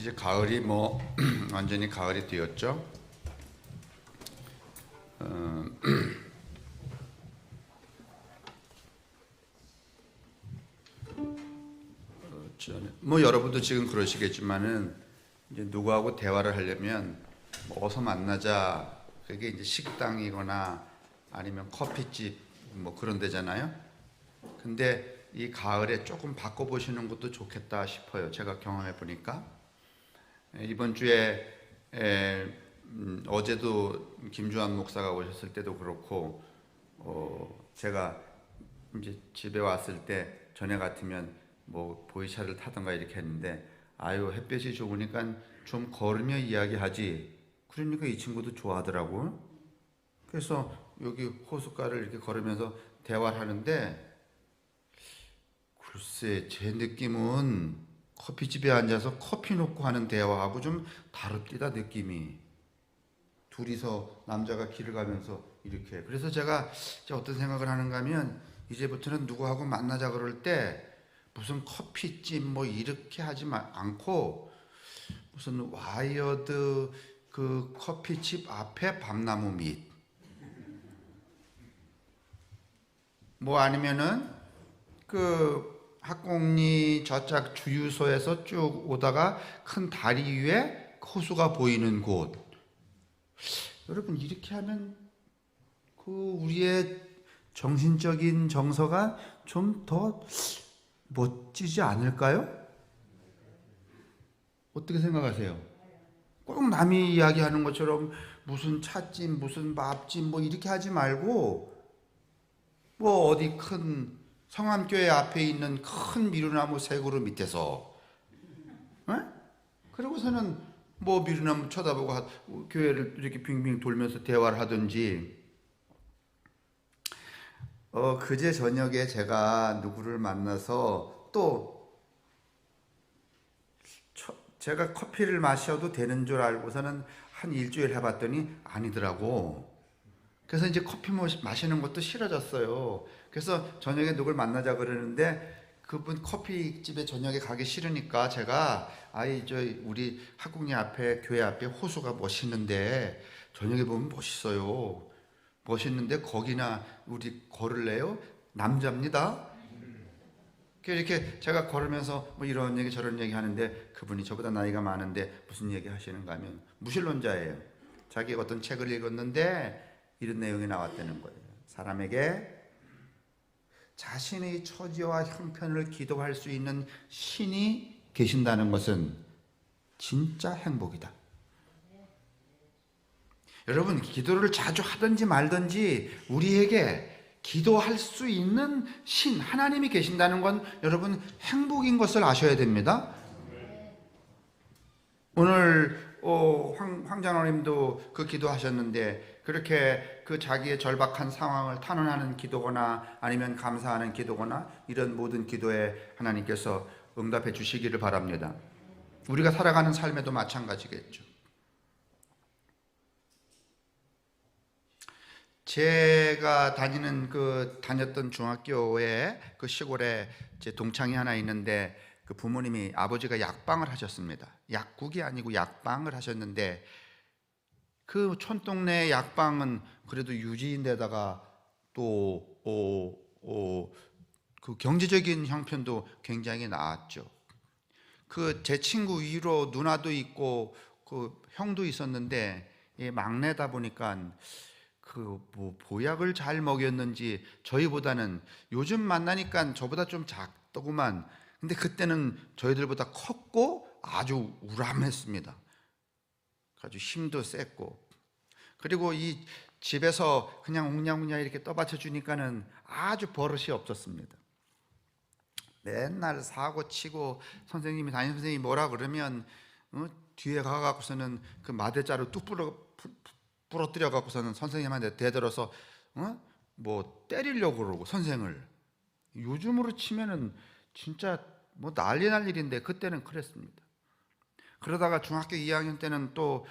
이제 가을이 완전히 가을이 되었죠. 여러분도 지금 그러시겠지만은 이제 누구하고 대화를 하려면 어서 만나자. 그게 이제 식당이거나 아니면 커피집 그런 데잖아요. 근데 이 가을에 조금 바꿔보시는 것도 좋겠다 싶어요. 제가 경험해 보니까 이번 주에 어제도 김주환 목사가 오셨을 때도 그렇고 제가 이제 집에 왔을 때 전에 같으면 보이차를 타던가 이렇게 했는데 햇볕이 좋으니까 좀 걸으며 이야기하지. 그러니까 이 친구도 좋아하더라고. 그래서 여기 호숫가를 이렇게 걸으면서 대화를 하는데 글쎄 제 느낌은 커피집에 앉아서 커피 놓고 하는 대화하고 좀 다릅니다. 느낌이 둘이서 남자가 길을 가면서 이렇게. 그래서 제가 어떤 생각을 하는가 하면 이제부터는 누구하고 만나자 그럴 때 무슨 커피집 이렇게 하지 않고 무슨 와이어드 그 커피집 앞에 밤나무 밑 아니면은 그 학곡리 저짝 주유소에서 쭉 오다가 큰 다리 위에 호수가 보이는 곳. 여러분 이렇게 하면 그 우리의 정신적인 정서가 좀 더 멋지지 않을까요? 어떻게 생각하세요? 꼭 남이 이야기하는 것처럼 무슨 찻집, 무슨 밥집 이렇게 하지 말고 어디 큰 성암교회 앞에 있는 큰 미루나무 세 그루 밑에서 그러고서는 미루나무 쳐다보고 교회를 이렇게 빙빙 돌면서 대화를 하든지. 그제 저녁에 제가 누구를 만나서 또 제가 커피를 마셔도 되는 줄 알고서는 한 일주일 해봤더니 아니더라고. 그래서 이제 커피 마시는 것도 싫어졌어요. 그래서 저녁에 누굴 만나자 그러는데 그분 커피집에 저녁에 가기 싫으니까 제가 우리 학국리 앞에 교회 앞에 호수가 멋있는데 저녁에 보면 멋있어요. 멋있는데 거기나 우리 걸을래요? 남자입니다. 이렇게 제가 걸으면서 이런 얘기 저런 얘기 하는데 그분이 저보다 나이가 많은데 무슨 얘기 하시는가 하면 무신론자예요. 자기 어떤 책을 읽었는데 이런 내용이 나왔다는 거예요. 사람에게 자신의 처지와 형편을 기도할 수 있는 신이 계신다는 것은 진짜 행복이다. 여러분 기도를 자주 하든지 말든지 우리에게 기도할 수 있는 신 하나님이 계신다는 건 여러분 행복인 것을 아셔야 됩니다. 오늘 황장로님도 그 기도하셨는데 그렇게 그 자기의 절박한 상황을 탄원하는 기도거나 아니면 감사하는 기도거나 이런 모든 기도에 하나님께서 응답해 주시기를 바랍니다. 우리가 살아가는 삶에도 마찬가지겠죠. 제가 다녔던 중학교에 그 시골에 제 동창이 하나 있는데 그 부모님이 아버지가 약방을 하셨습니다. 약국이 아니고 약방을 하셨는데 그 촌동네 약방은 그래도 유지인데다가 또 그 경제적인 형편도 굉장히 나았죠. 그 제 친구 위로 누나도 있고 그 형도 있었는데 막내다 보니까 보약을 잘 먹였는지 저희보다는 요즘 만나니까 저보다 좀 작더구만. 근데 그때는 저희들보다 컸고 아주 우람했습니다. 아주 힘도 셌고. 그리고 이 집에서 그냥 웅냥웅냥 이렇게 떠받쳐 주니까는 아주 버릇이 없었습니다. 맨날 사고 치고 선생님이 담임 선생님이 뭐라 그러면 뒤에 가갖고서는 그 마대자루 뚝 부러뜨려 갖고서는 선생님한테 대들어서 때리려고 그러고 선생을. 요즘으로 치면은 진짜 난리 날 일인데 그때는 그랬습니다. 그러다가 중학교 2학년 때는 또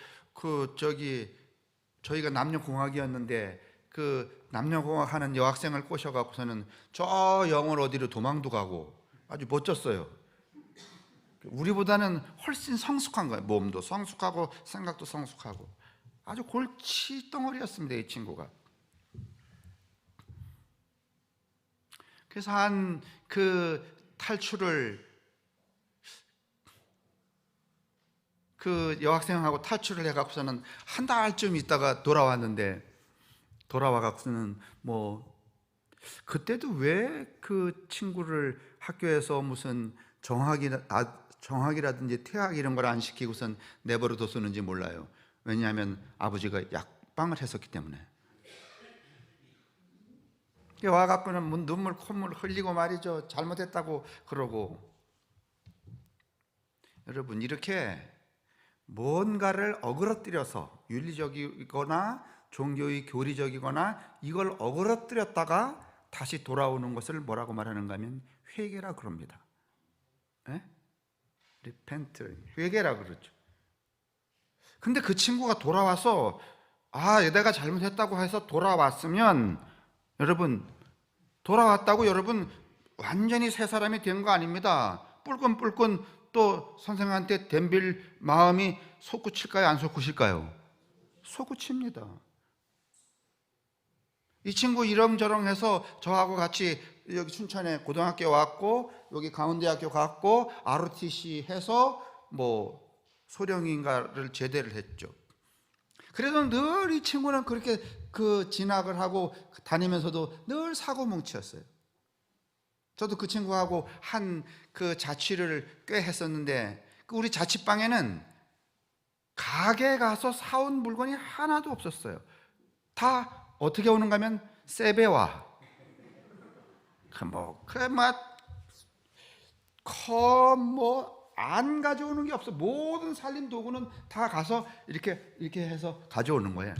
저희가 남녀공학이었는데 그 남녀공학 하는 여학생을 꼬셔 갖고서는 저 영월 어디로 도망도 가고 아주 멋졌어요. 우리보다는 훨씬 성숙한 거예요. 몸도 성숙하고 생각도 성숙하고. 아주 골치덩어리였습니다, 이 친구가. 그래서 한 그 탈출을, 그 여학생하고 탈출을 해갖고서는 한 달쯤 있다가 돌아왔는데, 돌아와갖고서는 뭐 그때도 왜 그 친구를 학교에서 무슨 정학이라든지 퇴학 이런 걸 안 시키고선 내버려 뒀었는지 몰라요. 왜냐하면 아버지가 약방을 했었기 때문에. 와갖고는 눈물 콧물 흘리고 말이죠. 잘못했다고 그러고. 여러분, 이렇게 뭔가를 어그러뜨려서 윤리적이거나 종교의 교리적이거나 이걸 어그러뜨렸다가 다시 돌아오는 것을 뭐라고 말하는가 하면 회개라 그럽니다. 리펜트, 회개라 그러죠. 근데 그 친구가 돌아와서 내가 잘못했다고 해서 돌아왔으면, 여러분, 돌아왔다고 여러분 완전히 새 사람이 된 거 아닙니다. 뿔끈뿔끈 또 선생님한테 덤빌 마음이 솟구칠까요? 안 솟구칠까요? 솟구칩니다. 이 친구 이렁저렁 해서 저하고 같이 여기 춘천에 고등학교 왔고, 여기 강원대학교 갔고, ROTC 해서 뭐 소령인가를 제대를 했죠. 그래도 늘 이 친구는 그렇게 그 진학을 하고 다니면서도 늘 사고뭉치였어요. 저도 그 친구하고 한 그 자취를 꽤 했었는데, 우리 자취방에는 가게 가서 사온 물건이 하나도 없었어요. 다 어떻게 오는가 하면 세배와 안 가져오는 게 없어. 모든 살림 도구는 다 가서 이렇게 해서 가져오는 거예요.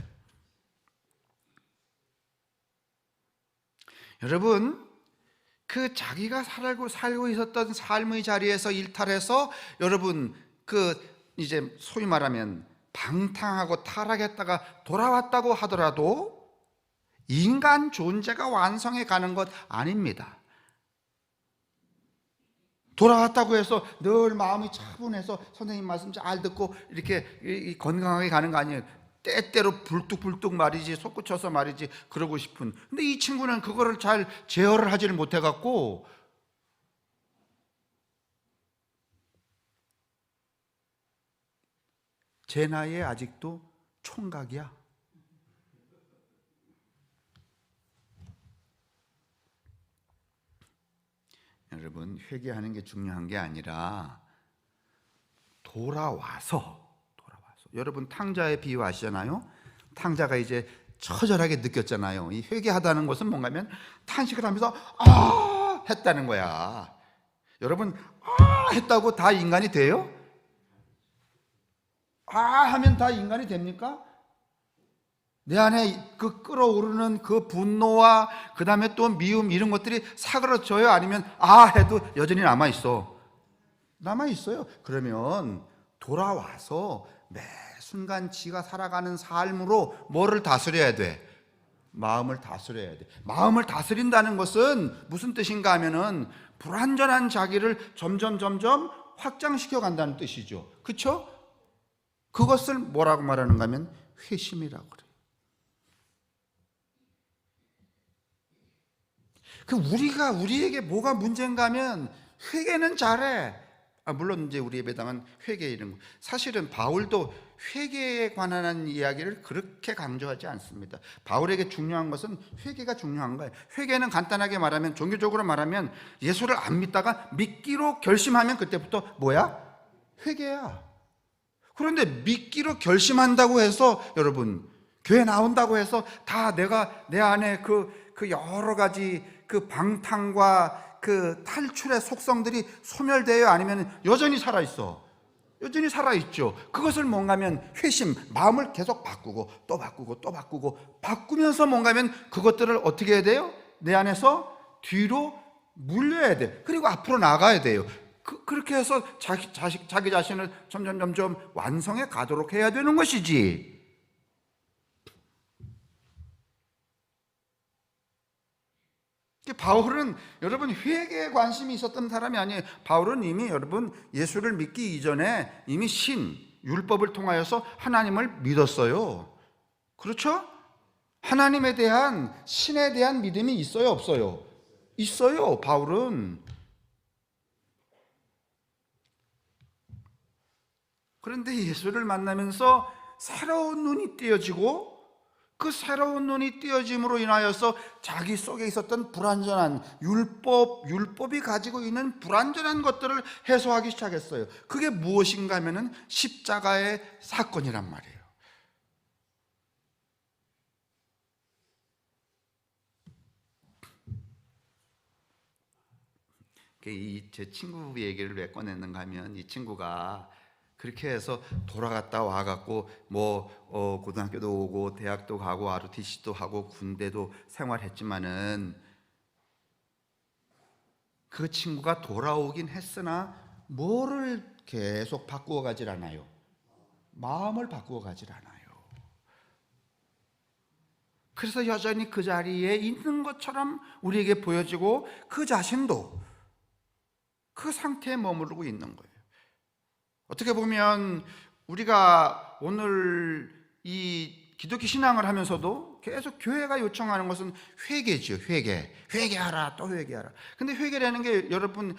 여러분, 그 자기가 살고 있었던 삶의 자리에서 일탈해서, 여러분, 그 이제 소위 말하면 방탕하고 타락했다가 돌아왔다고 하더라도 인간 존재가 완성해 가는 것 아닙니다. 돌아왔다고 해서 늘 마음이 차분해서 선생님 말씀 잘 듣고 이렇게 건강하게 가는 거 아니에요. 때때로 불뚝불뚝 말이지, 솟구쳐서 말이지 그러고 싶은. 근데 이 친구는 그거를 잘 제어를 하지를 못해 갖고 제 나이에 아직도 총각이야. 여러분, 회개하는 게 중요한 게 아니라 돌아와서 여러분, 탕자의 비유 아시잖아요? 탕자가 이제 처절하게 느꼈잖아요. 이 회개하다는 것은 뭔가 하면 탄식을 하면서 했다는 거야. 여러분, 했다고 다 인간이 돼요? 하면 다 인간이 됩니까? 내 안에 그 끓어오르는 그 분노와 그 다음에 또 미움 이런 것들이 사그러져요? 아니면 해도 여전히 남아있어요. 그러면 돌아와서 매 순간 지가 살아가는 삶으로 뭐를 다스려야 돼? 마음을 다스려야 돼. 마음을 다스린다는 것은 무슨 뜻인가 하면은 불완전한 자기를 점점 확장시켜 간다는 뜻이죠. 그렇죠? 그것을 뭐라고 말하는가 하면 회심이라고 그래요. 우리에게 뭐가 문제인가 하면 회개는 잘해. 물론 이제 우리 예배당은 회개 이런 거. 사실은 바울도 회개에 관한 이야기를 그렇게 강조하지 않습니다. 바울에게 중요한 것은 회개가 중요한 거예요. 회개는 간단하게 말하면, 종교적으로 말하면 예수를 안 믿다가 믿기로 결심하면 그때부터 뭐야? 회개야. 그런데 믿기로 결심한다고 해서, 여러분, 교회 나온다고 해서 다 내가 내 안에 그 여러 가지 그 방탕과 그 탈출의 속성들이 소멸돼요? 아니면 여전히 살아있어? 여전히 살아있죠. 그것을 뭔가면 회심, 마음을 계속 바꾸고 또 바꾸고 바꾸면서 뭔가면 그것들을 어떻게 해야 돼요? 내 안에서 뒤로 물려야 돼. 그리고 앞으로 나가야 돼요. 그렇게 해서 자기 자신을 점점 완성해 가도록 해야 되는 것이지. 바울은 여러분 회개에 관심이 있었던 사람이 아니에요. 바울은 이미 여러분 예수를 믿기 이전에 이미 율법을 통하여서 하나님을 믿었어요. 그렇죠? 하나님에 대한, 신에 대한 믿음이 있어요, 없어요? 있어요, 바울은. 그런데 예수를 만나면서 새로운 눈이 띄어지고, 그 새로운 눈이 띄어짐으로 인하여서 자기 속에 있었던 불완전한 율법이 가지고 있는 불완전한 것들을 해소하기 시작했어요. 그게 무엇인가 하면은 십자가의 사건이란 말이에요. 제 친구 얘기를 왜 꺼냈는가 하면, 이 친구가 그렇게 해서 돌아갔다 와갖고 고등학교도 오고 대학도 가고 ROTC도 하고 군대도 생활했지만은 그 친구가 돌아오긴 했으나 뭐를 계속 바꾸어 가질 않아요. 마음을 바꾸어 가질 않아요. 그래서 여전히 그 자리에 있는 것처럼 우리에게 보여지고 그 자신도 그 상태에 머무르고 있는 거예요. 어떻게 보면 우리가 오늘 이 기독교 신앙을 하면서도 계속 교회가 요청하는 것은 회개죠. 회개하라, 또 회개하라. 근데 회개라는 게 여러분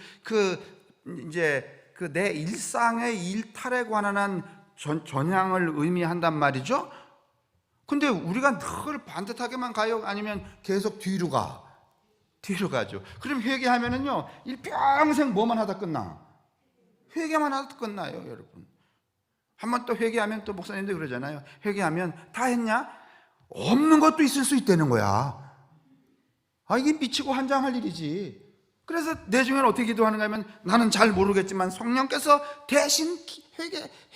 내 일상의 일탈에 관한 전향을 의미한단 말이죠. 근데 우리가 늘 반듯하게만 가요? 아니면 계속 뒤로 가죠. 그럼 회개하면은요, 일평생 뭐만 하다 끝나? 회개만 하다 끝나요, 여러분. 한번 또 회개하면, 또 목사님도 그러잖아요. 회개하면 다 했냐? 없는 것도 있을 수 있다는 거야. 이게 미치고 환장할 일이지. 그래서 내 중에는 어떻게 기도하는가 하면, 나는 잘 모르겠지만 성령께서 대신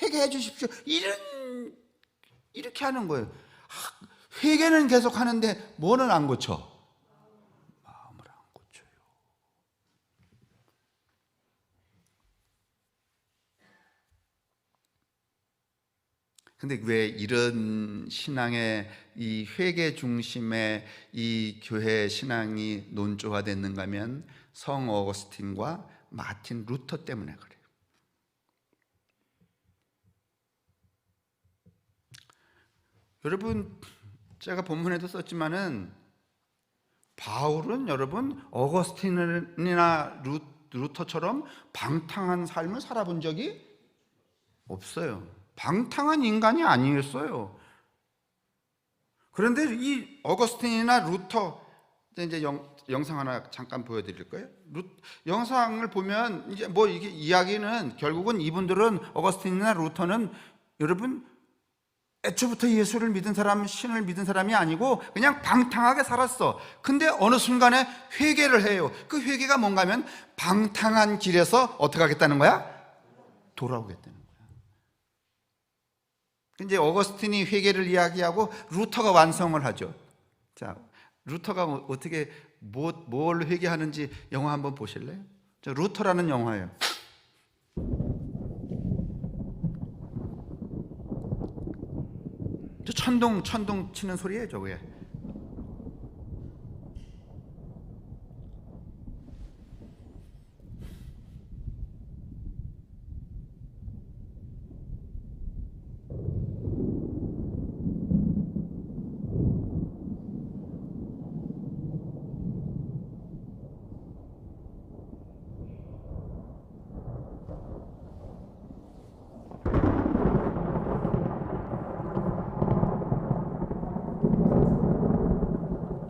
회개해 주십시오. 이렇게 하는 거예요. 회개는 계속 하는데 뭐는 안 고쳐? 마음을 안 고쳐요. 근데 왜 이런 신앙의 이 회개 중심의 이 교회 신앙이 논조화됐는가 하면 성 어거스틴과 마틴 루터 때문에 그래요. 여러분, 제가 본문에도 썼지만은 바울은 여러분 어거스틴이나 루터처럼 방탕한 삶을 살아본 적이 없어요. 방탕한 인간이 아니었어요. 그런데 이 어거스틴이나 루터, 이제 영상 하나 잠깐 보여드릴 거예요. 영상을 보면 이제 이게 이야기는 결국은 이분들은, 어거스틴이나 루터는 여러분 애초부터 예수를 믿은 사람, 신을 믿은 사람이 아니고 그냥 방탕하게 살았어. 근데 어느 순간에 회개를 해요. 그 회개가 뭔가 하면 방탕한 길에서 어떻게 하겠다는 거야? 돌아오겠다는 거야. 이제 어거스틴이 회개를 이야기하고 루터가 완성을 하죠. 자, 루터가 어떻게 뭘 회개하는지 영화 한번 보실래요? 루터라는 영화예요. 저 천둥 치는 소리예요, 저거에.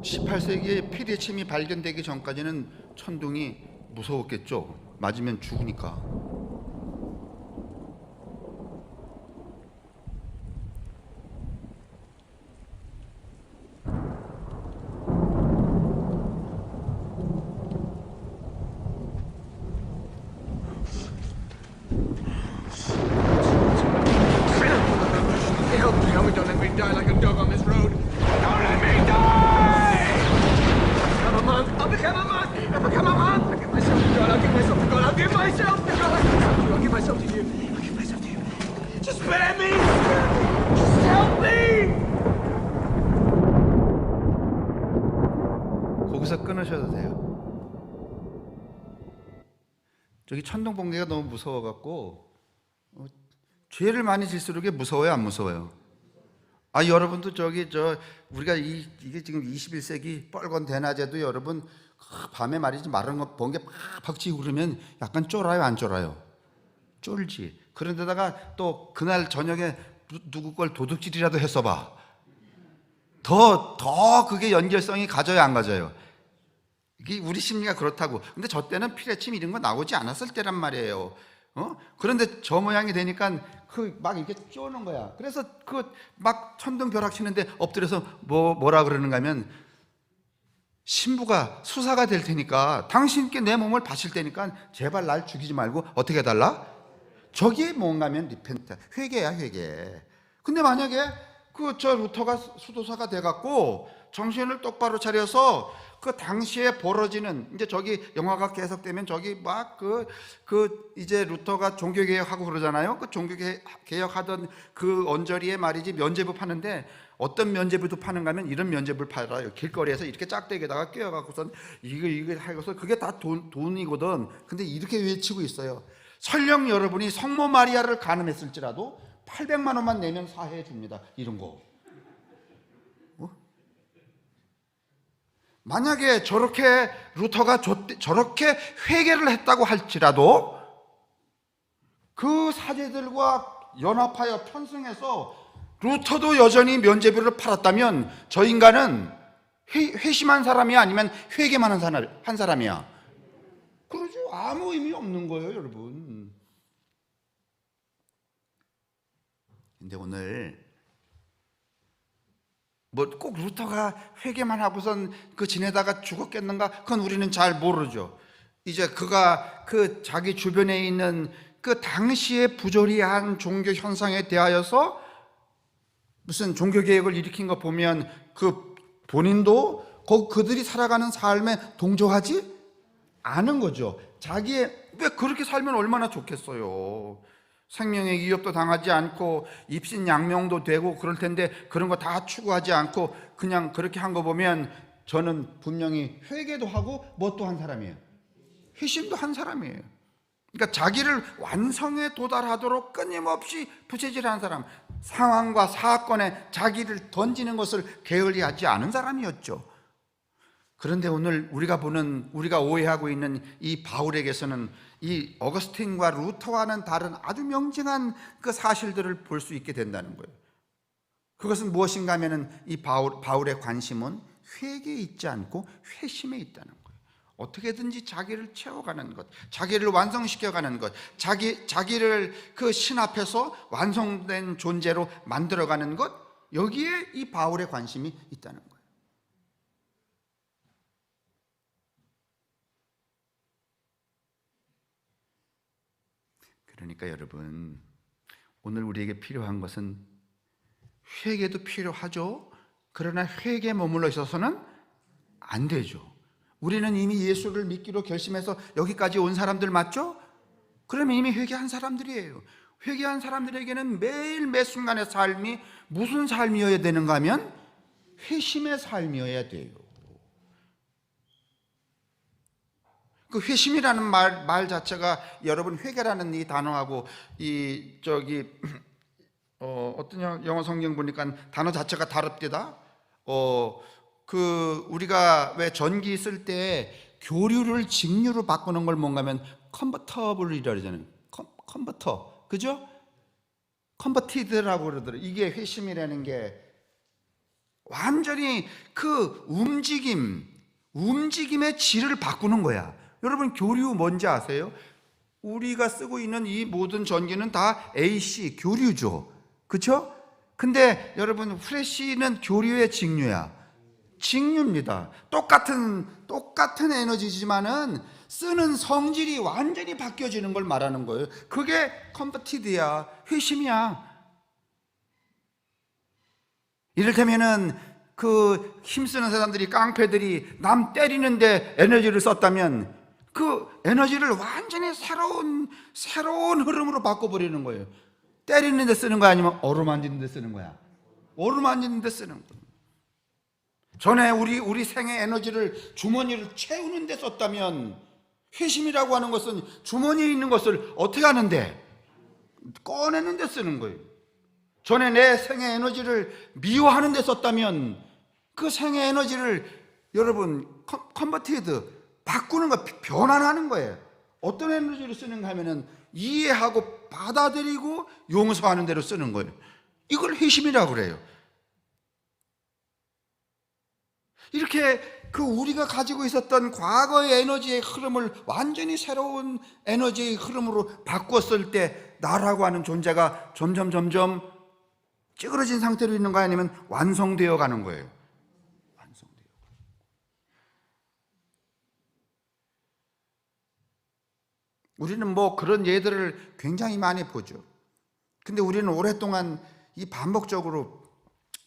(18세기에) 피리침이 발견되기 전까지는 천둥이 무서웠겠죠. 맞으면 죽으니까. 거기서 끊으셔도 돼요. 저기 천둥번개가 너무 무서워갖고 죄를 많이 질수록 무서워요, 안 무서워요? 아, 여러분도 우리가 이게 지금 21세기 뻘건 대낮에도 여러분 밤에 말이지 마른 거 번개 팍팍 치고 그러면 약간 쫄아요, 안 쫄아요? 쫄지. 그런데다가 또 그날 저녁에 누구 걸 도둑질이라도 했어 봐. 더 그게 연결성이 가져야 안 가져요? 이게 우리 심리가 그렇다고. 근데 저 때는 피레침 이런 거 나오지 않았을 때란 말이에요. 그런데 저 모양이 되니까 막 이렇게 쪼는 거야. 그래서 막 천둥벼락 치는데 엎드려서 뭐라 그러는가 하면, 신부가 수사가 될 테니까 당신께 내 몸을 바칠 테니까 제발 날 죽이지 말고 어떻게 해달라? 저게 뭔가 하면 리펜트, 회개야, 회개. 근데 만약에 저 루터가 수도사가 돼갖고 정신을 똑바로 차려서 그 당시에 벌어지는, 이제 저기 영화가 계속되면 저기 막 이제 루터가 종교개혁하고 그러잖아요. 그 종교개혁하던 그 언저리에 말이지 면죄부 파는데, 어떤 면죄부도 파는가 하면 이런 면죄부를 팔아요. 길거리에서 이렇게 짝대기에다가 끼워갖고선 이거 하고서 그게 다 돈이거든. 근데 이렇게 외치고 있어요. 설령 여러분이 성모 마리아를 간음했을지라도 800만 원만 내면 사해해 줍니다. 이런 거. 만약에 저렇게 루터가 저렇게 회개를 했다고 할지라도 그 사제들과 연합하여 편승해서 루터도 여전히 면죄부를 팔았다면 저 인간은 회심한 사람이야, 아니면 회개만 한 사람이야? 그러죠. 아무 의미 없는 거예요, 여러분. 근데 오늘 꼭 루터가 회개만 하고선 지내다가 죽었겠는가? 그건 우리는 잘 모르죠. 이제 그가 자기 주변에 있는 당시의 부조리한 종교 현상에 대하여서 무슨 종교개혁을 일으킨 거 보면 본인도 그들이 살아가는 삶에 동조하지 않은 거죠. 왜 그렇게 살면 얼마나 좋겠어요. 생명의 위협도 당하지 않고 입신양명도 되고 그럴 텐데 그런 거 다 추구하지 않고 그냥 그렇게 한 거 보면 저는 분명히 회개도 하고 뭣도 한 사람이에요. 회심도 한 사람이에요. 그러니까 자기를 완성에 도달하도록 끊임없이 부채질하는 사람, 상황과 사건에 자기를 던지는 것을 게을리하지 않은 사람이었죠. 그런데 오늘 우리가 오해하고 있는 이 바울에게서는 이 어거스틴과 루터와는 다른 아주 명징한 사실들을 볼 수 있게 된다는 거예요. 그것은 무엇인가 하면은 이 바울의 관심은 회개에 있지 않고 회심에 있다는 거예요. 어떻게든지 자기를 채워가는 것, 자기를 완성시켜가는 것, 자기를 신 앞에서 완성된 존재로 만들어가는 것, 여기에 이 바울의 관심이 있다는 거예요. 그러니까 여러분, 오늘 우리에게 필요한 것은 회개도 필요하죠. 그러나 회개에 머물러 있어서는 안 되죠. 우리는 이미 예수를 믿기로 결심해서 여기까지 온 사람들 맞죠? 그러면 이미 회개한 사람들이에요. 회개한 사람들에게는 매일 매 순간의 삶이 무슨 삶이어야 되는가 하면 회심의 삶이어야 돼요. 그 회심이라는 말 자체가 여러분 회개라는 이 단어하고 어떤 영어 성경 보니까 단어 자체가 다릅니다. 우리가 왜 전기 쓸 때 교류를 직류로 바꾸는 걸 뭔가 하면 컨버터블이라고 그러잖아요. 컨버터, 그죠? 컨버티드라고 그러더라고요. 이게 회심이라는 게 완전히 움직임의 질을 바꾸는 거야. 여러분, 교류 뭔지 아세요? 우리가 쓰고 있는 이 모든 전기는 다 AC, 교류죠. 그렇죠? 근데 여러분, 프레시는 교류의 직류야. 직류입니다. 똑같은 에너지지만은 쓰는 성질이 완전히 바뀌어지는 걸 말하는 거예요. 그게 컨버티드야, 회심이야. 이를테면은 힘쓰는 사람들이, 깡패들이 남 때리는데 에너지를 썼다면 그 에너지를 완전히 새로운 흐름으로 바꿔버리는 거예요. 때리는 데 쓰는 거야, 아니면 어루만지는 데 쓰는 거야? 어루만지는 데 쓰는 거예요. 전에 우리 생의 에너지를 주머니를 채우는 데 썼다면, 회심이라고 하는 것은 주머니에 있는 것을 어떻게 하는데? 꺼내는 데 쓰는 거예요. 전에 내 생의 에너지를 미워하는 데 썼다면 그 생의 에너지를 여러분 컨버티드, 바꾸는 거, 변환하는 거예요. 어떤 에너지를 쓰는가 하면은 이해하고 받아들이고 용서하는 대로 쓰는 거예요. 이걸 회심이라고 그래요. 이렇게 그 우리가 가지고 있었던 과거의 에너지의 흐름을 완전히 새로운 에너지의 흐름으로 바꿨을 때 나라고 하는 존재가 점점 찌그러진 상태로 있는 거 아니면 완성되어 가는 거예요. 완성되어. 우리는 뭐 그런 예들을 굉장히 많이 보죠. 근데 우리는 오랫동안 이 반복적으로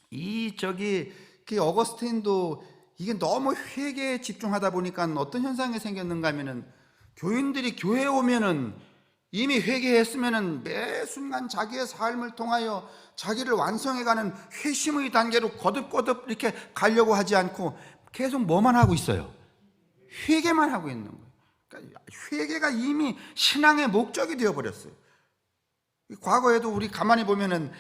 그 어거스틴도 이게 너무 회개에 집중하다 보니까 어떤 현상이 생겼는가 하면은, 교인들이 교회에 오면은 이미 회개했으면은 매 순간 자기의 삶을 통하여 자기를 완성해가는 회심의 단계로 거듭거듭 이렇게 가려고 하지 않고 계속 뭐만 하고 있어요? 회개만 하고 있는 거예요. 그러니까 회개가 이미 신앙의 목적이 되어버렸어요. 과거에도 우리 가만히 보면은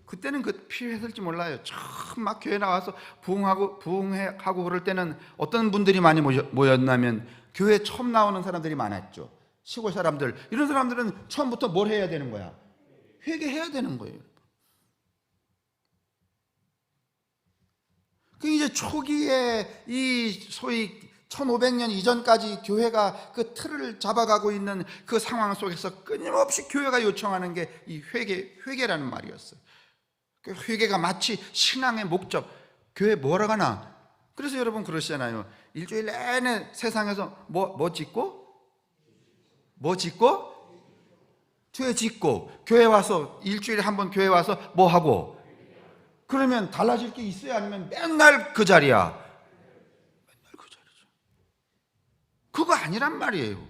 그때는 필요했을지 몰라요. 처음 막 교회 나와서 부흥하고 그럴 때는 어떤 분들이 많이 모였냐면 교회 처음 나오는 사람들이 많았죠. 시골 사람들. 이런 사람들은 처음부터 뭘 해야 되는 거야? 회개해야 되는 거예요. 그 이제 초기에 이 소위 1500년 이전까지 교회가 그 틀을 잡아가고 있는 그 상황 속에서 끊임없이 교회가 요청하는 게 이 회개라는 말이었어요. 그 회개가 마치 신앙의 목적. 교회 뭐라 하나? 그래서 여러분 그러시잖아요. 일주일 내내 세상에서 뭐 짓고? 죄 짓고, 교회 와서 일주일에 한 번 교회 와서 뭐 하고? 그러면 달라질 게 있어요? 아니면 맨날 그 자리야? 맨날 그 자리죠. 그거 아니란 말이에요.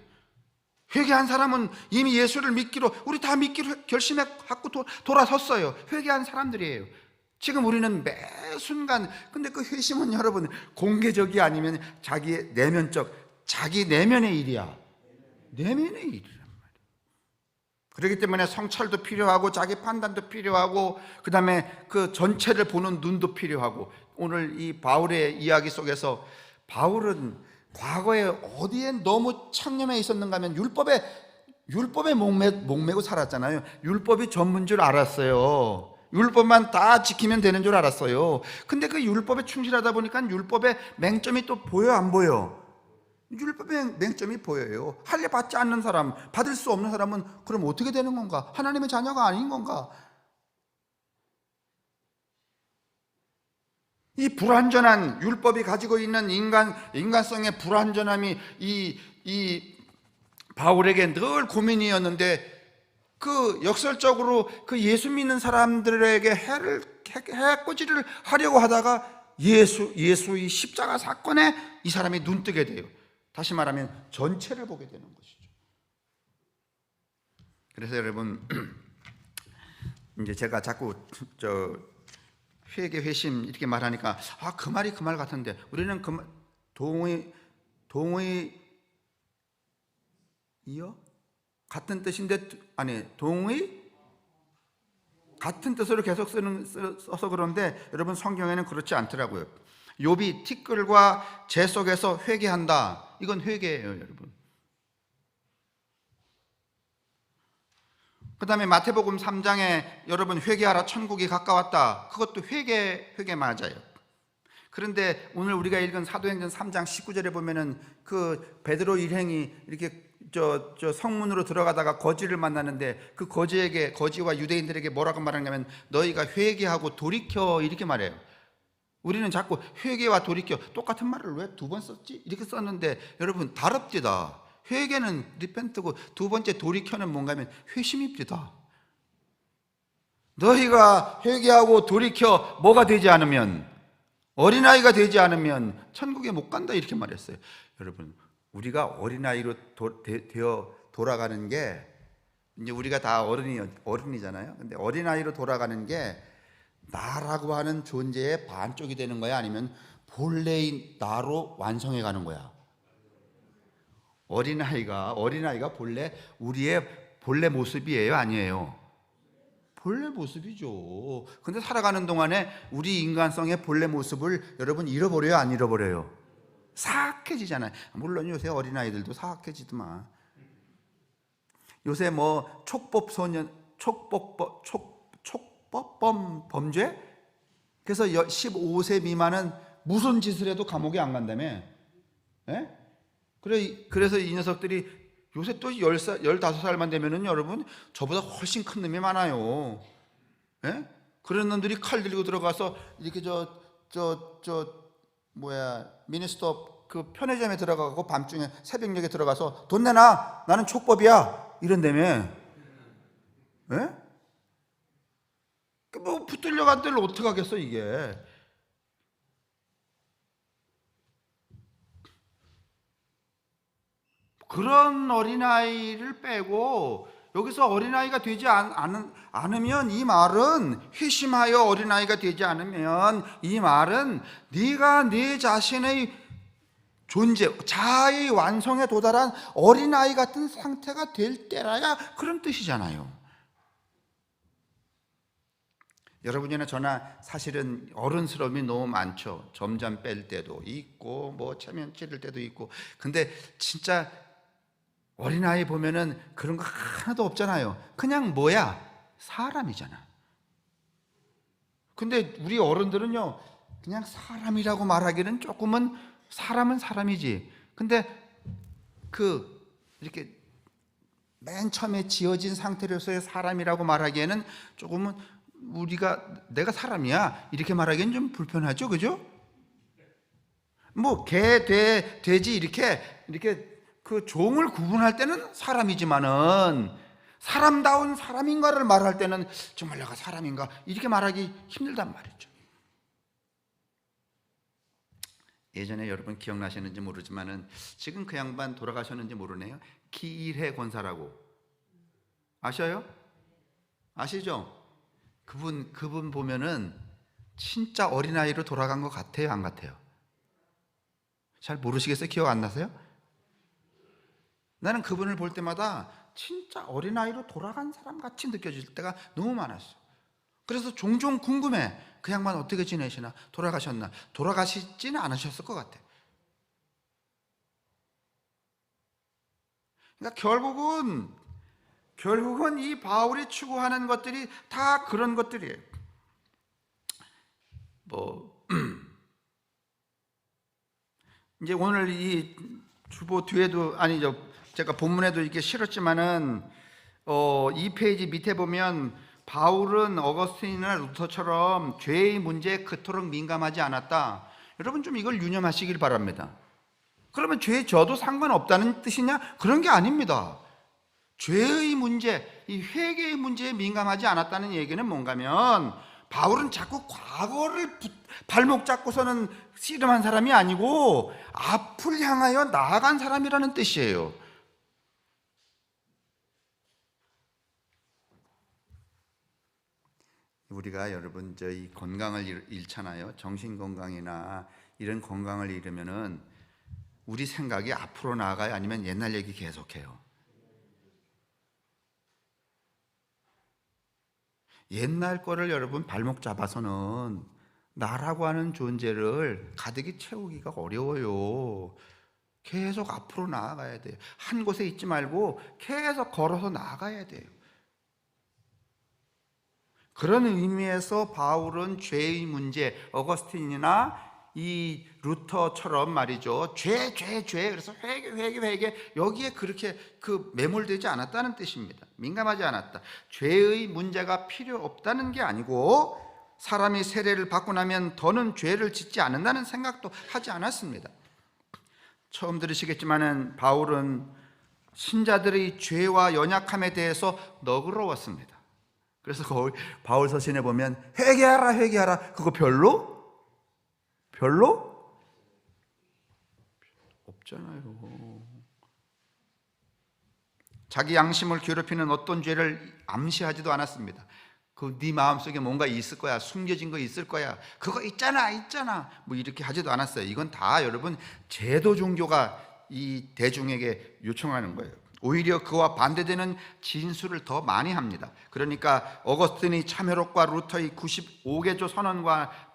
회개한 사람은 이미 예수를 믿기로, 우리 다 믿기로 결심해갖고 돌아섰어요. 회개한 사람들이에요. 지금 우리는 매 순간, 근데 그 회심은 여러분 공개적이 아니면 자기의 내면적, 자기 내면의 일이야. 내면의 일이란 말이에요. 그렇기 때문에 성찰도 필요하고 자기 판단도 필요하고 그 다음에 그 전체를 보는 눈도 필요하고, 오늘 이 바울의 이야기 속에서 바울은 과거에 어디에 너무 창념해 있었는가 하면 율법에 목매고 살았잖아요. 율법이 전부인 줄 알았어요. 율법만 다 지키면 되는 줄 알았어요. 근데 그 율법에 충실하다 보니까 율법의 맹점이 또 보여, 안 보여? 율법의 맹점이 보여요. 할례 받지 않는 사람, 받을 수 없는 사람은 그럼 어떻게 되는 건가? 하나님의 자녀가 아닌 건가? 이 불완전한 율법이 가지고 있는 인간성의 불완전함이 이 바울에게 늘 고민이었는데, 그 역설적으로 그 예수 믿는 사람들에게 해코지를 하려고 하다가 예수의 십자가 사건에 이 사람이 눈뜨게 돼요. 다시 말하면 전체를 보게 되는 것이죠. 그래서 여러분 이제 제가 자꾸 회개, 회심 이렇게 말하니까 그 말이 그 말 같은데, 우리는 그 동의 이어 같은 뜻인데, 아니 동의 같은 뜻으로 계속 써서 그런데 여러분 성경에는 그렇지 않더라고요. 욥이 티끌과 재 속에서 회개한다. 이건 회개예요, 여러분. 그 다음에 마태복음 3장에 여러분 회개하라 천국이 가까웠다. 그것도 회개 맞아요. 그런데 오늘 우리가 읽은 사도행전 3장 19절에 보면은 그 베드로 일행이 이렇게 저 성문으로 들어가다가 거지를 만나는데, 그 거지와 유대인들에게 뭐라고 말하냐면 너희가 회개하고 돌이켜, 이렇게 말해요. 우리는 자꾸 회개와 돌이켜 똑같은 말을 왜 두 번 썼지? 이렇게 썼는데 여러분 다릅디다. 회개는 리펜트고 두 번째 돌이켜는 뭔가 하면 회심입니다. 너희가 회개하고 돌이켜 뭐가 되지 않으면, 어린아이가 되지 않으면 천국에 못 간다, 이렇게 말했어요. 여러분 우리가 어린아이로 되어 돌아가는 게, 이제 우리가 다 어른이잖아요. 근데 어린아이로 돌아가는 게 나라고 하는 존재의 반쪽이 되는 거야? 아니면 본래의 나로 완성해 가는 거야? 어린아이가 본래 우리의 본래 모습이에요? 아니에요? 본래 모습이죠. 근데 살아가는 동안에 우리 인간성의 본래 모습을 여러분 잃어버려요? 안 잃어버려요? 사악해지잖아요. 물론 요새 어린아이들도 사악해지더만. 요새 뭐 촉법범 범죄? 그래서 15세 미만은 무슨 짓을 해도 감옥에 안 간다며. 예? 그래서 이 녀석들이 요새 또 10살, 15살만 되면은 여러분 저보다 훨씬 큰 놈이 많아요. 예? 그런 놈들이 칼 들고 들어가서 이렇게 미니스톱 그 편의점에 들어가고 밤중에 새벽녘에 들어가서 돈 내놔, 나는 촉법이야, 이런다며. 예? 뭐 붙들려 간 데를 어떻게 하겠어 이게. 그런 어린아이를 빼고 여기서 어린아이가 되지 않으면, 이 말은, 회심하여 어린아이가 되지 않으면 이 말은 네가 네 자신의 존재, 자아의 완성에 도달한 어린아이 같은 상태가 될 때라야 그런 뜻이잖아요. 여러분이나 저나 사실은 어른스러움이 너무 많죠. 점점 뺄 때도 있고 뭐 체면 찌를 때도 있고. 근데 진짜 어린아이 보면은 그런 거 하나도 없잖아요. 그냥 뭐야? 사람이잖아. 근데 우리 어른들은요, 그냥 사람이라고 말하기는 조금은, 사람은 사람이지. 근데 이렇게 맨 처음에 지어진 상태로서의 사람이라고 말하기에는 조금은 내가 사람이야 이렇게 말하기엔 좀 불편하죠, 그죠? 뭐 개, 돼지 이렇게 그 종을 구분할 때는 사람이지만은 사람다운 사람인가를 말할 때는 정말 내가 사람인가 이렇게 말하기 힘들단 말이죠. 예전에 여러분 기억나시는지 모르지만은 지금 그 양반 돌아가셨는지 모르네요. 기일해 권사라고 아셔요? 아시죠? 그분 보면은 진짜 어린아이로 돌아간 것 같아요, 안 같아요? 잘 모르시겠어요? 기억 안 나세요? 나는 그분을 볼 때마다 진짜 어린아이로 돌아간 사람 같이 느껴질 때가 너무 많았어요. 그래서 종종 궁금해. 그 양반 어떻게 지내시나? 돌아가셨나? 돌아가시지는 않으셨을 것 같아. 그러니까 결국은 이 바울이 추구하는 것들이 다 그런 것들이에요. 이제 오늘 이 주보 뒤에도, 제가 본문에도 이렇게 실었지만은 2페이지 밑에 보면 바울은 어거스틴이나 루터처럼 죄의 문제에 그토록 민감하지 않았다. 여러분 좀 이걸 유념하시길 바랍니다. 그러면 죄 져도 상관없다는 뜻이냐? 그런 게 아닙니다. 죄의 문제, 이 회개의 문제에 민감하지 않았다는 얘기는 뭔가면, 바울은 자꾸 과거를 발목 잡고서는 씨름한 사람이 아니고 앞을 향하여 나아간 사람이라는 뜻이에요. 우리가 여러분 저희 건강을 잃잖아요. 정신 건강이나 이런 건강을 잃으면은 우리 생각이 앞으로 나아가요, 아니면 옛날 얘기 계속해요? 옛날 거를 여러분 발목 잡아서는 나라고 하는 존재를 가득히 채우기가 어려워요. 계속 앞으로 나아가야 돼요. 한 곳에 있지 말고 계속 걸어서 나아가야 돼요. 그런 의미에서 바울은 죄의 문제, 어거스틴이나 이 루터처럼 말이죠, 죄 그래서 회개 여기에 그렇게 매몰되지 않았다는 뜻입니다. 민감하지 않았다. 죄의 문제가 필요 없다는 게 아니고 사람이 세례를 받고 나면 더는 죄를 짓지 않는다는 생각도 하지 않았습니다. 처음 들으시겠지만은 바울은 신자들의 죄와 연약함에 대해서 너그러웠습니다. 그래서 바울 서신에 보면 회개하라 그거 별로 없잖아요. 자기 양심을 괴롭히는 어떤 죄를 암시하지도 않았습니다. 그 네 마음속에 뭔가 있을 거야. 숨겨진 거 있을 거야. 그거 있잖아. 뭐 이렇게 하지도 않았어요. 이건 다 여러분 제도 종교가 이 대중에게 요청하는 거예요. 오히려 그와 반대되는 진술을 더 많이 합니다. 그러니까 어거스틴이 참회록과 루터의 95개조 선언과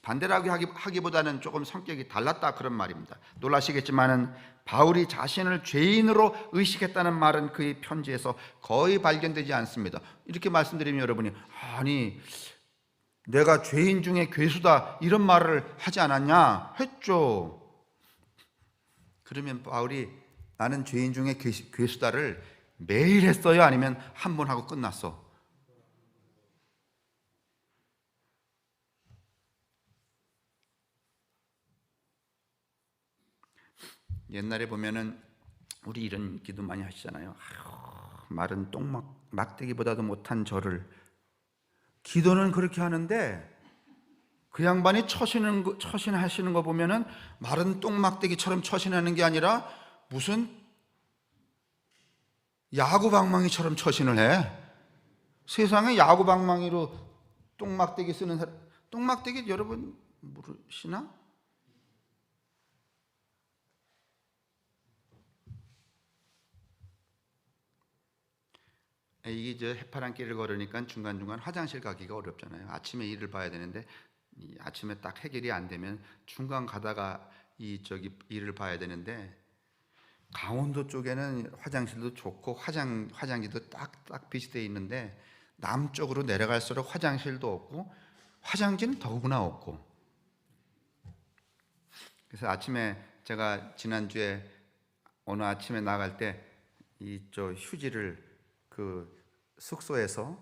반대라고 하기보다는 조금 성격이 달랐다 그런 말입니다. 놀라시겠지만은 바울이 자신을 죄인으로 의식했다는 말은 그의 편지에서 거의 발견되지 않습니다. 이렇게 말씀드리면 여러분이 아니 내가 죄인 중에 괴수다 이런 말을 하지 않았냐 했죠. 그러면 바울이 나는 죄인 중에 괴수다를 매일 했어요? 아니면 한 번 하고 끝났어? 옛날에 보면은 우리 이런 기도 많이 하시잖아요. 마른 막대기보다도 못한 저를. 기도는 그렇게 하는데 그 양반이 처신하시는 거 보면은 마른 똥막대기처럼 처신하는 게 아니라 무슨 야구방망이처럼 처신을 해. 세상에 야구방망이로 똥막대기 쓰는 사람, 똥막대기 여러분 모르시나? 이게 저 해파란 길을 걸으니까 중간중간 화장실 가기가 어렵잖아요. 아침에 일을 봐야 되는데 아침에 딱 해결이 안 되면 중간 가다가 일을 봐야 되는데 강원도 쪽에는 화장실도 좋고 화장지도 딱 비치되어 있는데 남쪽으로 내려갈수록 화장실도 없고 화장지는 더구나 없고. 그래서 아침에 제가 지난주에 어느 아침에 나갈 때 저 휴지를 그 숙소에서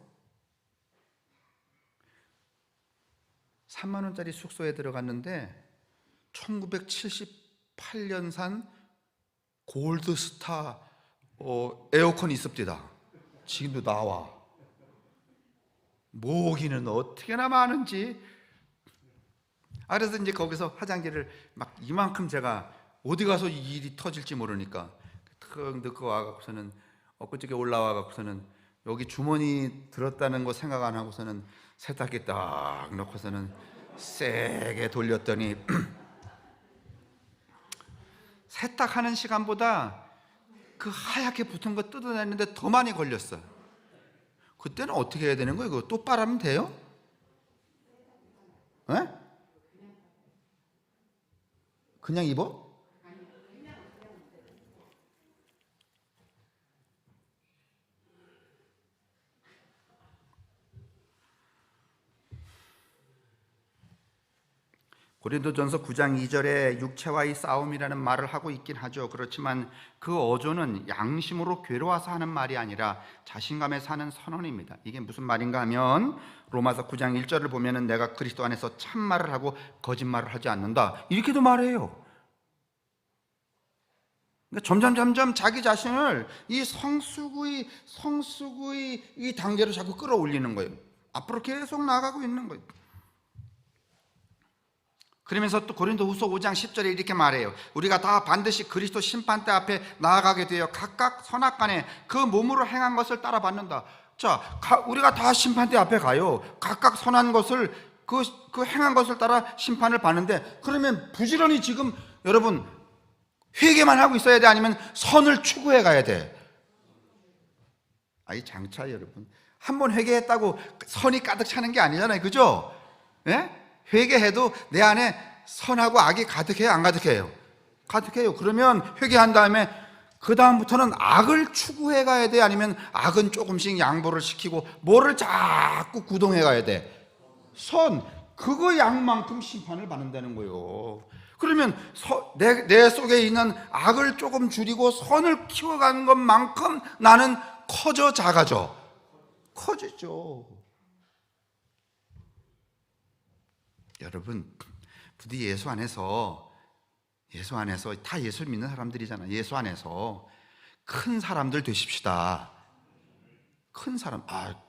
3만 원짜리 숙소에 들어갔는데 1978년산 골드스타 에어컨이 있습니다. 지금도 나와. 모기는 어떻게나 많은지. 그래서 이제 거기서 화장지를 막 이만큼 제가 어디 가서 이 일이 터질지 모르니까 턱 넣고 와갖고서는 엊그저께 올라와갖고서는 여기 주머니 들었다는 거 생각 안 하고서는 세탁기 딱 넣고서는 세게 돌렸더니 세탁하는 시간보다 그 하얗게 붙은 거 뜯어내는데 더 많이 걸렸어요. 그때는 어떻게 해야 되는 거예요? 또 빨아면 돼요? 네? 그냥 입어? 고린도전서 9장 2절에 육체와의 싸움이라는 말을 하고 있긴 하죠. 그렇지만 그 어조는 양심으로 괴로워서 하는 말이 아니라 자신감에 사는 선언입니다. 이게 무슨 말인가 하면 로마서 9장 1절을 보면은 내가 그리스도 안에서 참말을 하고 거짓말을 하지 않는다 이렇게도 말해요. 그러니까 점점 자기 자신을 이 성수구의 이 단계로 자꾸 끌어올리는 거예요. 앞으로 계속 나아가고 있는 거예요. 그러면서 또 고린도후서 5장 10절에 이렇게 말해요. 우리가 다 반드시 그리스도 심판대 앞에 나아가게 되어 각각 선악간에 그 몸으로 행한 것을 따라 받는다. 자, 우리가 다 심판대 앞에 가요. 각각 선한 것을 그 행한 것을 따라 심판을 받는데, 그러면 부지런히 지금 여러분 회개만 하고 있어야 돼? 아니면 선을 추구해 가야 돼? 이 장차 여러분 한 번 회개했다고 선이 가득 차는 게 아니잖아요. 그죠? 예? 회개해도 내 안에 선하고 악이 가득해요? 안 가득해요? 가득해요. 그러면 회개한 다음에 그 다음부터는 악을 추구해 가야 돼? 아니면 악은 조금씩 양보를 시키고 뭐를 자꾸 구동해 가야 돼? 선. 그거 양만큼 심판을 받는다는 거예요. 그러면 내 속에 있는 악을 조금 줄이고 선을 키워가는 것만큼 나는 커져 작아져? 커지죠. 여러분 부디 예수 안에서 다 예수 믿는 사람들이잖아요. 예수 안에서 큰 사람들 되십시다. 큰 사람.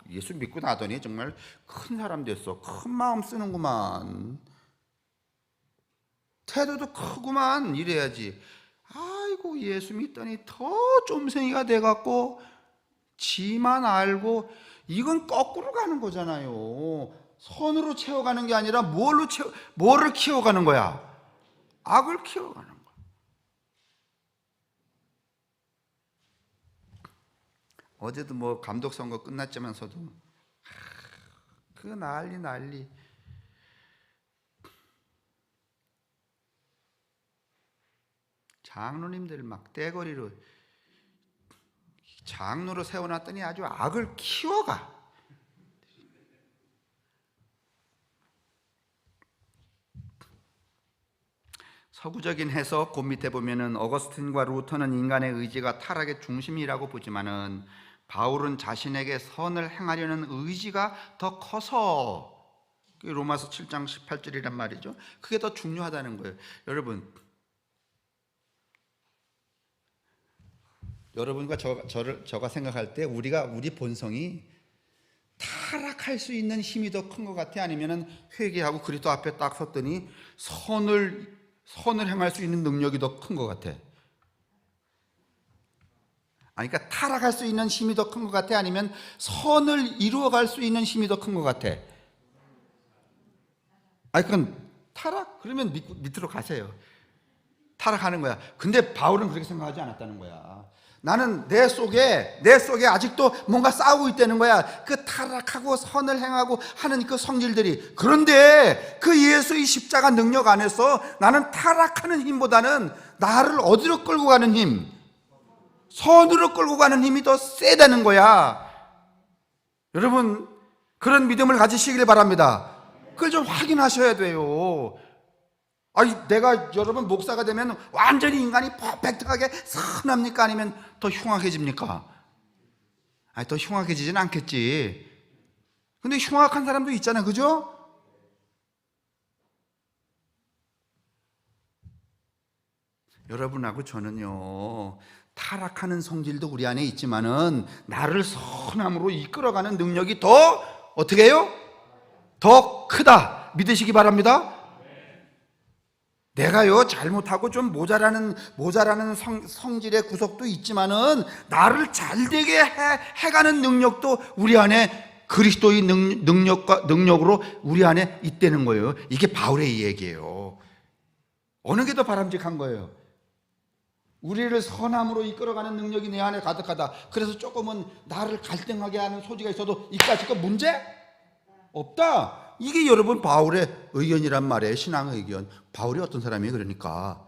예수 믿고 나더니 정말 큰 사람 됐어. 큰 마음 쓰는구만. 태도도 크구만. 이래야지. 아이고 예수 믿더니 더 쫌생이가 돼갖고 지만 알고 이건 거꾸로 가는 거잖아요. 선으로 채워가는 게 아니라 뭐를 키워가는 거야? 악을 키워가는 거야. 어제도 뭐 감독 선거 끝났지만서도 그 난리. 장로님들 막 떼거리로 장로로 세워놨더니 아주 악을 키워가. 서구적인 해석 그 밑에 보면은 어거스틴과 루터는 인간의 의지가 타락의 중심이라고 보지만은 바울은 자신에게 선을 행하려는 의지가 더 커서 로마서 7장 18절이란 말이죠. 그게 더 중요하다는 거예요. 여러분과 저가 생각할 때 우리 본성이 타락할 수 있는 힘이 더 큰 것 같아? 아니면은 회개하고 그리스도 앞에 딱 섰더니 선을 행할 수 있는 능력이 더 큰 것 같아? 그러니까 타락할 수 있는 힘이 더 큰 것 같아? 아니면 선을 이루어갈 수 있는 힘이 더 큰 것 같아? 그건 그러면 밑으로 가세요. 타락하는 거야. 근데 바울은 그렇게 생각하지 않았다는 거야. 나는 내 속에 아직도 뭔가 싸우고 있다는 거야. 그 타락하고 선을 행하고 하는 그 성질들이. 그런데 그 예수의 십자가 능력 안에서 나는 타락하는 힘보다는 나를 어디로 끌고 가는 힘, 선으로 끌고 가는 힘이 더 세다는 거야. 여러분, 그런 믿음을 가지시길 바랍니다. 그걸 좀 확인하셔야 돼요. 내가 여러분 목사가 되면 완전히 인간이 퍼펙트하게 선합니까? 아니면 더 흉악해집니까? 더 흉악해지진 않겠지. 근데 흉악한 사람도 있잖아요. 그죠? 여러분하고 저는요, 타락하는 성질도 우리 안에 있지만은 나를 선함으로 이끌어가는 능력이 더 어떻게 해요? 더 크다. 믿으시기 바랍니다. 내가요 잘못하고 좀 모자라는 성질의 구석도 있지만은 나를 잘되게 해가는 능력도 우리 안에 그리스도의 능력으로 우리 안에 있다는 거예요. 이게 바울의 얘기예요. 어느 게 더 바람직한 거예요? 우리를 선함으로 이끌어가는 능력이 내 안에 가득하다. 그래서 조금은 나를 갈등하게 하는 소지가 있어도 이까짓 거 문제 없다. 이게 여러분 바울의 의견이란 말이에요. 신앙의 의견. 바울이 어떤 사람이에요? 그러니까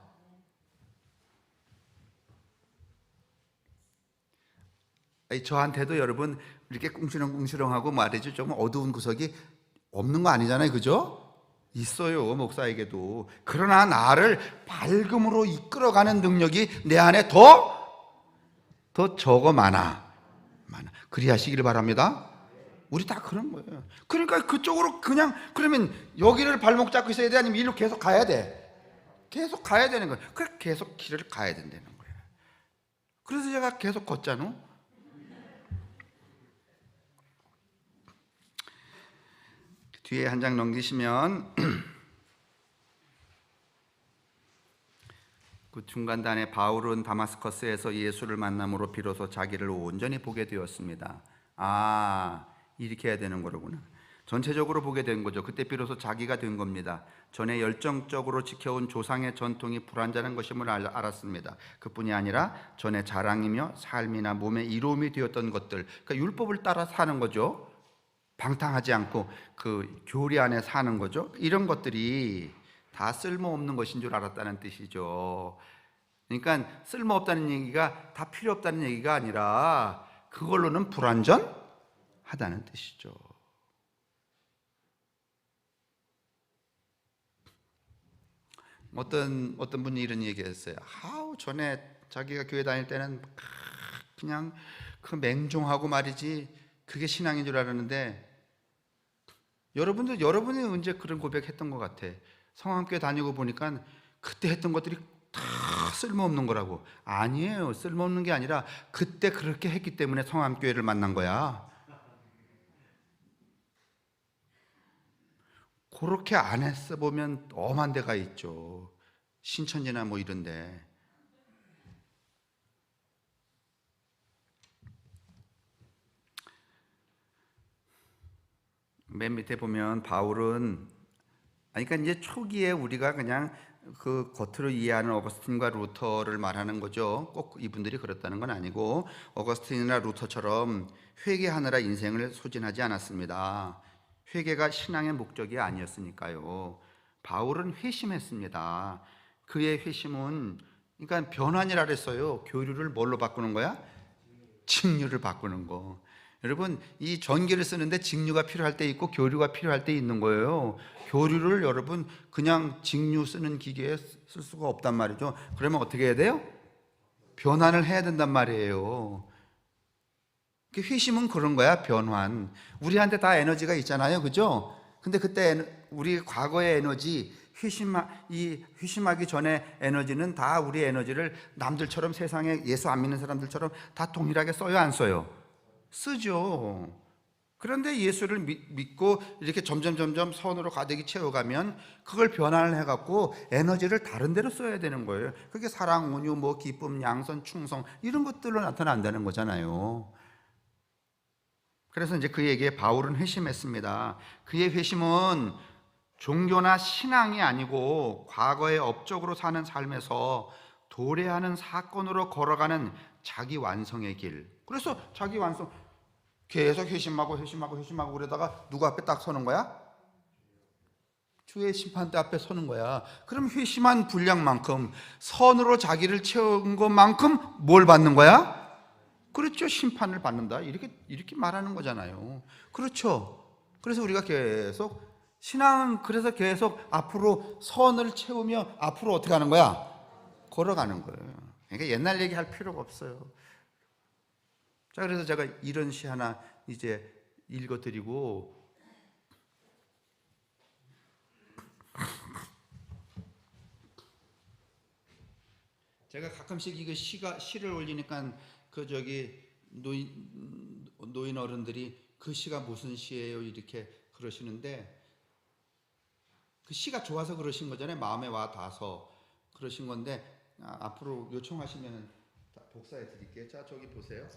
저한테도 여러분 이렇게 꿍시렁꿍시렁하고 말이죠, 좀 어두운 구석이 없는 거 아니잖아요. 그죠? 있어요, 목사에게도. 그러나 나를 밝음으로 이끌어가는 능력이 내 안에 더 적어 많아. 그리하시기를 바랍니다. 우리 다 그런 거예요. 그러니까 그쪽으로 그러면 여기를 발목 잡고 있어야 돼? 아니면 이리로 계속 가야 돼? 계속 가야 되는 거예요. 그래, 계속 길을 가야 된다는 거예요. 그래서 제가 계속 걷잖아. 뒤에 한 장 넘기시면 그 중간단에 바울은 다마스커스에서 예수를 만남으로 비로소 자기를 온전히 보게 되었습니다. 이렇게 해야 되는 거로구나. 전체적으로 보게 된 거죠. 그때 비로소 자기가 된 겁니다. 전에 열정적으로 지켜온 조상의 전통이 불완전한 것임을 알았습니다. 그뿐이 아니라 전에 자랑이며 삶이나 몸의 이로움이 되었던 것들, 그러니까 율법을 따라 사는 거죠. 방탕하지 않고 그 교리 안에 사는 거죠. 이런 것들이 다 쓸모없는 것인 줄 알았다는 뜻이죠. 그러니까 쓸모없다는 얘기가 다 필요 없다는 얘기가 아니라 그걸로는 불완전하다는 뜻이죠. 어떤 분이 이런 얘기했어요. 전에 자기가 교회 다닐 때는 그냥 그 맹종하고 말이지 그게 신앙인 줄 알았는데, 여러분이 언제 그런 고백했던 것 같아. 성함교회 다니고 보니까 그때 했던 것들이 다 쓸모없는 거라고. 아니에요. 쓸모없는 게 아니라 그때 그렇게 했기 때문에 성함교회를 만난 거야. 그렇게 안 했어 보면 엄한 데가 있죠. 신천지나 뭐 이런데. 맨 밑에 보면 바울은 그러니까 이제 초기에 우리가 그냥 그 겉으로 이해하는 어거스틴과 루터를 말하는 거죠. 꼭 이분들이 그렇다는 건 아니고 어거스틴이나 루터처럼 회개하느라 인생을 소진하지 않았습니다. 회개가 신앙의 목적이 아니었으니까요. 바울은 회심했습니다. 그의 회심은 그러니까 변환이라 그랬어요. 교류를 뭘로 바꾸는 거야? 직류를 바꾸는 거. 여러분, 이 전기를 쓰는데 직류가 필요할 때 있고 교류가 필요할 때 있는 거예요. 교류를 여러분 그냥 직류 쓰는 기계에 쓸 수가 없단 말이죠. 그러면 어떻게 해야 돼요? 변환을 해야 된단 말이에요. 회심은 그런 거야, 변환. 우리한테 다 에너지가 있잖아요, 그죠? 근데 그때 우리 과거의 에너지, 회심하기 전에 에너지는 다 우리 에너지를 남들처럼 세상에 예수 안 믿는 사람들처럼 다 동일하게 써요, 안 써요? 쓰죠. 그런데 예수를 믿고 이렇게 점점 선으로 가득히 채워가면 그걸 변환을 해갖고 에너지를 다른 데로 써야 되는 거예요. 그게 사랑, 온유, 뭐 기쁨, 양선, 충성 이런 것들로 나타난다는 거잖아요. 그래서 이제 그에게 바울은 회심했습니다. 그의 회심은 종교나 신앙이 아니고 과거의 업적으로 사는 삶에서 도래하는 사건으로 걸어가는 자기 완성의 길. 그래서 자기 완성 계속 회심하고 그러다가 누구 앞에 딱 서는 거야? 주의 심판대 앞에 서는 거야. 그럼 회심한 분량만큼 선으로 자기를 채운 것만큼 뭘 받는 거야? 그렇죠. 심판을 받는다. 이렇게 말하는 거잖아요. 그렇죠. 그래서 우리가 계속 신앙은 그래서 계속 앞으로 선을 채우며 앞으로 어떻게 하는 거야? 걸어가는 거예요. 그러니까 옛날 얘기할 필요가 없어요. 자, 그래서 제가 이런 시 하나 이제 읽어드리고, 제가 가끔씩 이거 시를 올리니까 노인 어른들이 그 시가 무슨 시예요? 이렇게 그러시는데, 그 시가 좋아서 그러신 거잖아요. 마음에 와 닿아서 그러신 건데, 앞으로 요청하시면 복사해 드릴게요. 자, 저기 보세요.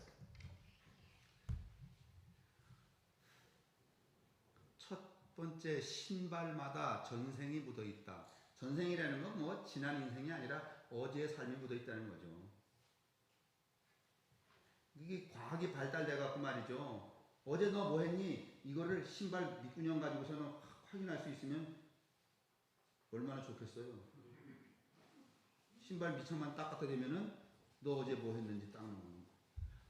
첫 번째, 신발마다 전생이 묻어 있다. 전생이라는 건 뭐 지난 인생이 아니라 어제의 삶이 묻어 있다는 거죠. 이게 과학이 발달돼 갖고 말이죠. 어제 너 뭐 했니? 이거를 신발 밑구녕 가지고서는 확인할 수 있으면 얼마나 좋겠어요. 신발 밑창만 딱 갖다 대면은 너 어제 뭐 했는지 딱 나오는 거예요.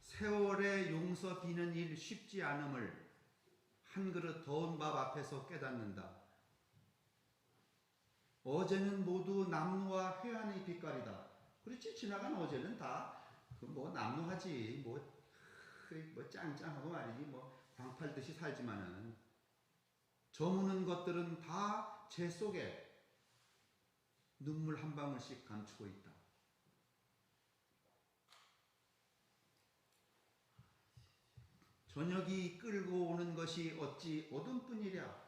세월의 용서 비는 일 쉽지 않음을 한 그릇 더운 밥 앞에서 깨닫는다. 어제는 모두 남루와 회한의 빛깔이다. 그렇지, 지나간 어제는 다 뭐 남루하지, 뭐 짱짱하고 말이지, 뭐 광팔듯이 살지만은 저무는 것들은 다 제 속에 눈물 한 방울씩 감추고 있다. 저녁이 끌고 오는 것이 어찌 어둠뿐이랴.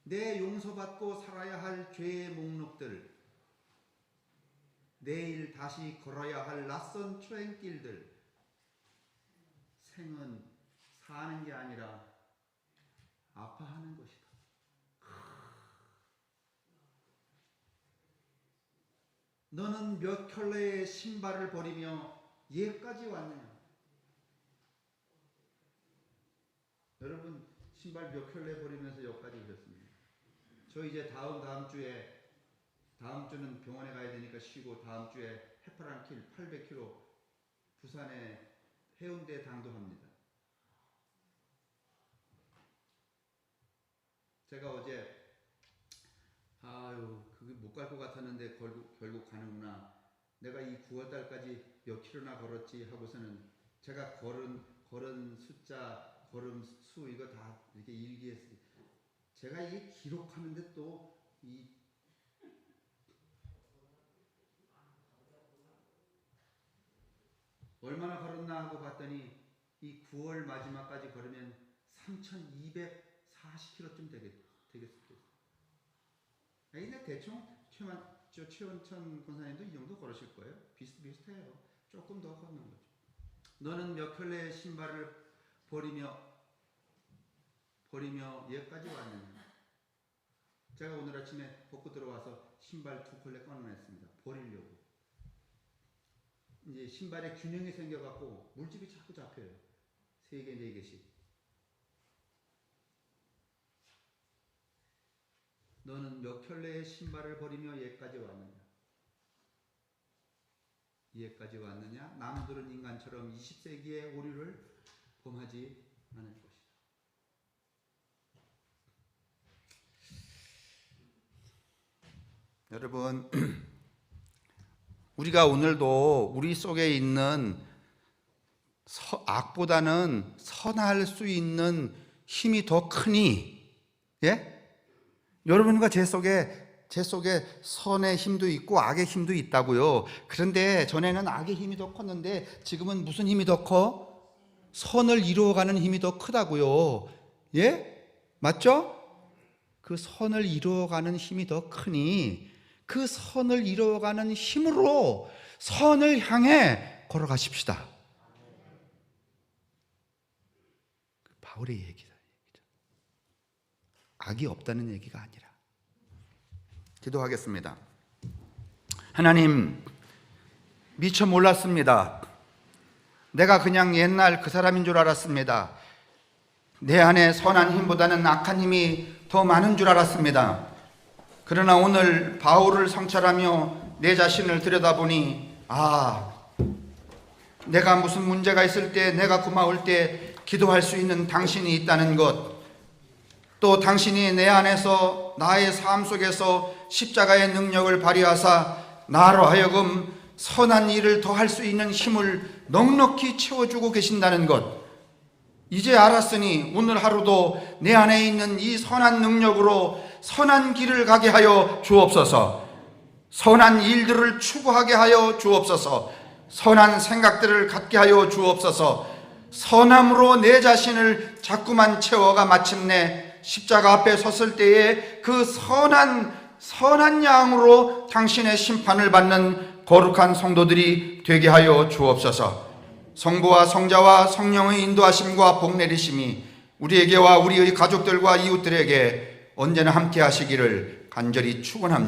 내 용서받고 살아야 할 죄의 목록들, 내일 다시 걸어야 할 낯선 초행길들. 생은 사는 게 아니라 아파하는 것이다. 너는 몇 켤레의 신발을 버리며 예까지 왔느냐? 여러분 신발 몇 켤레 버리면서 여기까지 오셨습니다. 저 이제 다음 주는 병원에 가야 되니까 쉬고 다음 주에 해파랑길 800km 부산에 해운대 당도합니다. 제가 어제 그게 못 갈 것 같았는데 결국 가는구나. 내가 이 9월달까지 몇 킬로나 걸었지 하고서는 제가 걸은 숫자, 걸음 수 이거 다 이렇게 일기했어요. 제가 이게 기록하는데 또 이 얼마나 걸었나 하고 봤더니 이 9월 마지막까지 걸으면 3,240km쯤 되겠어요. 근데 대충 최원천 권사님도 이 정도 걸으실 거예요. 비슷비슷해요. 조금 더 걷는 거죠. 너는 몇 켤레의 신발을 버리며 버리며 여기까지 왔느냐. 제가 오늘 아침에 벗고 들어와서 신발 2켤레 꺼내냈습니다. 버리려고. 이제 신발에 균형이 생겨갖고 물집이 자꾸 잡혀요. 3개, 4개씩. 너는 몇 켤레의 신발을 버리며 여기까지 왔느냐. 이해까지 왔느냐? 남들은 인간처럼 20세기의 오류를 범하지 않을 것이다. 여러분, 우리가 오늘도 우리 속에 있는 악보다는 선할 수 있는 힘이 더 크니, 예? 여러분과 제 속에 선의 힘도 있고 악의 힘도 있다고요. 그런데 전에는 악의 힘이 더 컸는데 지금은 무슨 힘이 더 커? 선을 이루어가는 힘이 더 크다고요. 예? 맞죠? 그 선을 이루어가는 힘이 더 크니 그 선을 이루어가는 힘으로 선을 향해 걸어가십시다. 바울의 얘기다. 악이 없다는 얘기가 아니라. 기도하겠습니다. 하나님, 미처 몰랐습니다. 내가 그냥 옛날 그 사람인 줄 알았습니다. 내 안에 선한 힘보다는 악한 힘이 더 많은 줄 알았습니다. 그러나 오늘 바울을 성찰하며 내 자신을 들여다보니 내가 무슨 문제가 있을 때, 내가 고마울 때 기도할 수 있는 당신이 있다는 것, 또 당신이 내 안에서 나의 삶 속에서 십자가의 능력을 발휘하사 나로 하여금 선한 일을 더 할 수 있는 힘을 넉넉히 채워주고 계신다는 것, 이제 알았으니 오늘 하루도 내 안에 있는 이 선한 능력으로 선한 길을 가게 하여 주옵소서. 선한 일들을 추구하게 하여 주옵소서. 선한 생각들을 갖게 하여 주옵소서. 선함으로 내 자신을 자꾸만 채워가 마침내 십자가 앞에 섰을 때에 그 선한 양으로 당신의 심판을 받는 거룩한 성도들이 되게 하여 주옵소서. 성부와 성자와 성령의 인도하심과 복 내리심이 우리에게와 우리의 가족들과 이웃들에게 언제나 함께 하시기를 간절히 축원합니다.